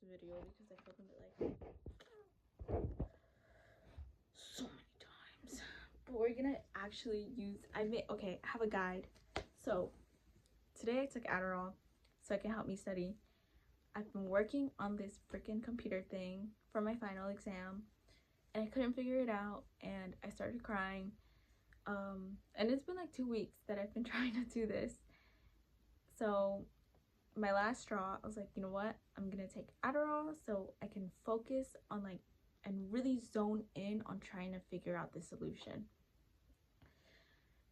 the video because I filmed it like so many times. But we're gonna actually use, okay, I have a guide. So today I took Adderall so it can help me study. I've been working on this freaking computer thing for my final exam and I couldn't figure it out and I started crying. And it's been like 2 weeks that I've been trying to do this. So my last straw, I was like, you know what, I'm gonna take Adderall so I can focus on like and really zone in on trying to figure out the solution.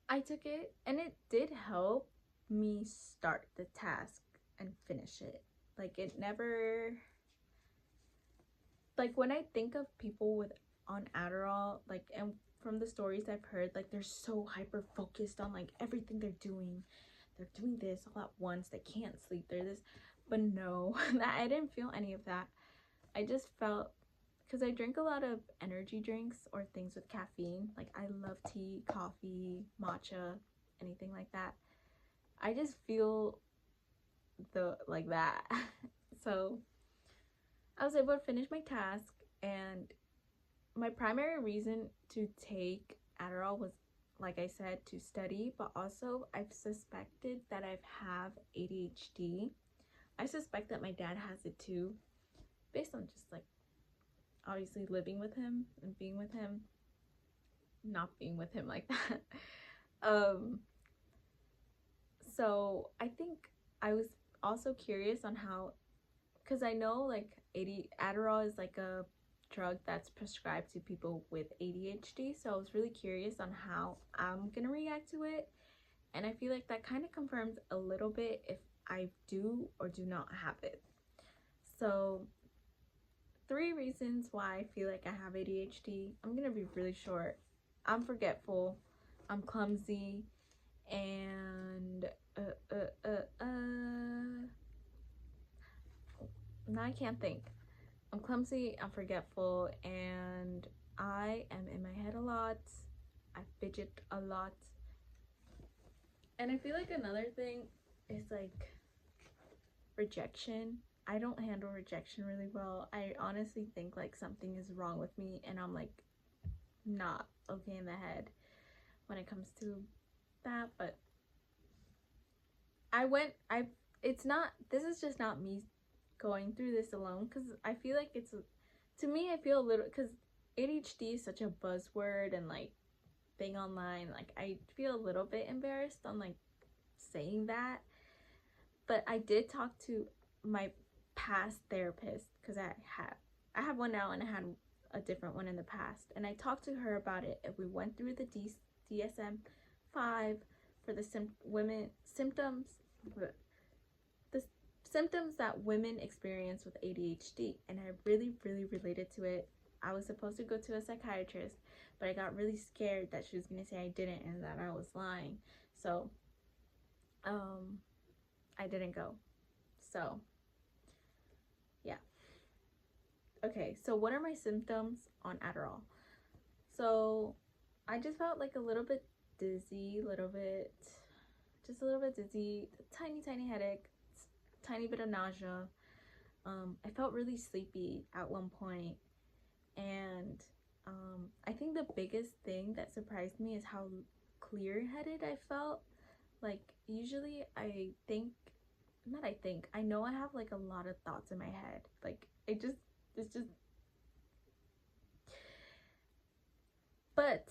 I took it and it did help me start the task and finish it. Like it never, like when I think of people with on Adderall, like, and from the stories I've heard, like they're so hyper focused on like everything they're doing this all at once, they can't sleep, they're this. But no, I didn't feel any of that. I just felt, because I drink a lot of energy drinks or things with caffeine, like I love tea, coffee, matcha, anything like that. I just feel like that. So I was able to finish my task, and my primary reason to take Adderall was, like I said, to study, but also I've suspected that I have ADHD. I suspect that my dad has it too, based on just like obviously living with him and being with him, not being with him like that. So I think I was also curious on how, because I know like Adderall is like a drug that's prescribed to people with ADHD, so I was really curious on how I'm gonna react to it, and I feel like that kind of confirms a little bit if I do or do not have it. So 3 reasons why I feel like I have ADHD. I'm gonna be really short. I'm forgetful, I'm clumsy, and now I can't think. I'm clumsy, I'm forgetful, and I am in my head a lot. I fidget a lot. And I feel like another thing is like rejection. I don't handle rejection really well. I honestly think like something is wrong with me and I'm like not okay in the head when it comes to that. But this is just not me going through this alone, because I feel like to me, I feel a little, because ADHD is such a buzzword and like thing online, like I feel a little bit embarrassed on like saying that. But I did talk to my past therapist, because I have one now and I had a different one in the past, and I talked to her about it, and we went through the DSM-5 for the symptoms that women experience with ADHD, and I really related to it. I was supposed to go to a psychiatrist, but I got really scared that she was gonna say I didn't and that I was lying, so I didn't go. So yeah. Okay, so what are my symptoms on Adderall? So I just felt like a little bit dizzy, just a little bit dizzy, tiny headache, tiny bit of nausea. I felt really sleepy at one point, and I think the biggest thing that surprised me is how clear-headed I felt. Like usually I know I have like a lot of thoughts in my head. Like but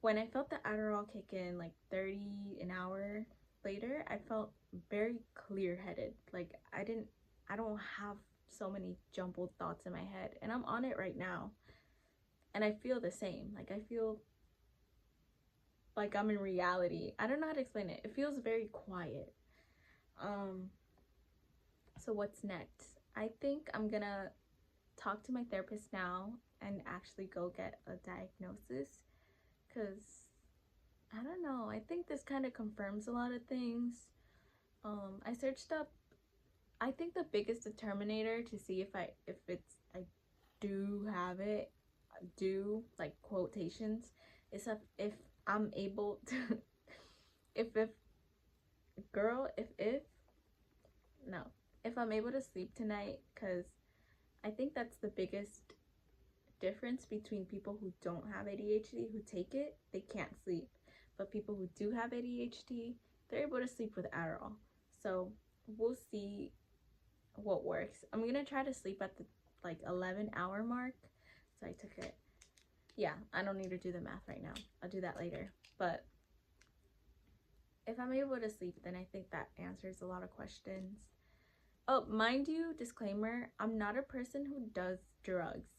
when I felt the Adderall kick in like 30 an hour later, I felt very clear-headed. Like I don't have so many jumbled thoughts in my head, and I'm on it right now and I feel the same. Like I feel like I'm in reality. I don't know how to explain it. It feels very quiet. So what's next? I think I'm gonna talk to my therapist now and actually go get a diagnosis, because I don't know, I think this kind of confirms a lot of things. I searched up, I think the biggest determinator to see if I do have it, do like quotations, is if I'm able to if if I'm able to sleep tonight, because I think that's the biggest difference between people who don't have ADHD who take it, they can't sleep. But people who do have ADHD, they're able to sleep with Adderall. So we'll see what works. I'm gonna try to sleep at the like 11-hour mark. So I took it. Yeah, I don't need to do the math right now. I'll do that later. But if I'm able to sleep, then I think that answers a lot of questions. Oh, mind you, disclaimer, I'm not a person who does drugs.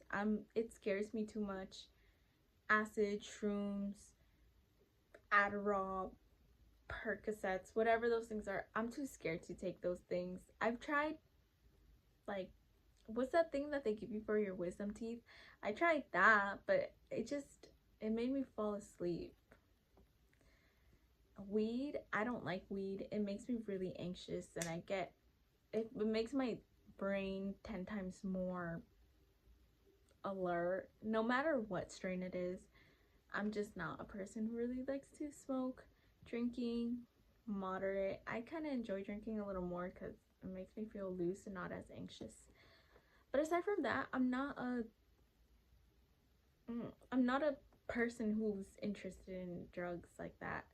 It scares me too much. Acid, shrooms, Adderall, Percocets, whatever those things are, I'm too scared to take those things. I've tried, like, what's that thing that they give you for your wisdom teeth? I tried that, but it made me fall asleep. Weed, I don't like weed. It makes me really anxious, and it makes my brain 10 times more alert, no matter what strain it is. I'm just not a person who really likes to smoke. Drinking, moderate. I kind of enjoy drinking a little more because it makes me feel loose and not as anxious. But aside from that, I'm not a person who's interested in drugs like that.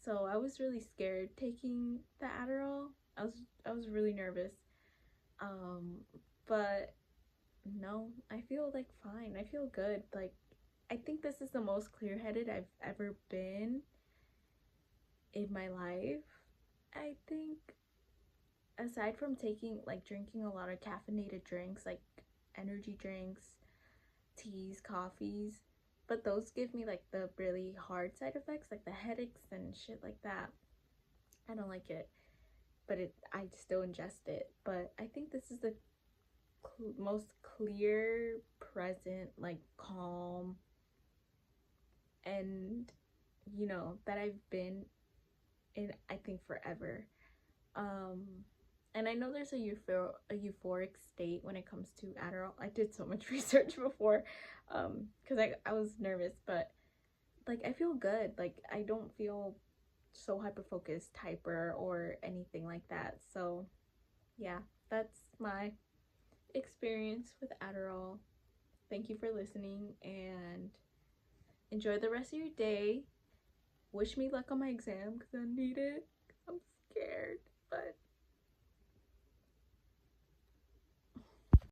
So I was really scared taking the Adderall. I was really nervous. But no, I feel like fine. I feel good. Like, I think this is the most clear-headed I've ever been in my life. I think aside from drinking a lot of caffeinated drinks, like energy drinks, teas, coffees, but those give me like the really hard side effects, like the headaches and shit like that. I don't like it, but I still ingest it. But I think this is the most clear, present, like calm, and that I've been in, I think, forever. And I know there's a euphoric state when it comes to Adderall. I did so much research before, because I was nervous, but like I feel good. Like I don't feel so hyper focused, hyper, or anything like that. So yeah, that's my experience with Adderall. Thank you for listening, and enjoy the rest of your day. Wish me luck on my exam because I need it. I'm scared, but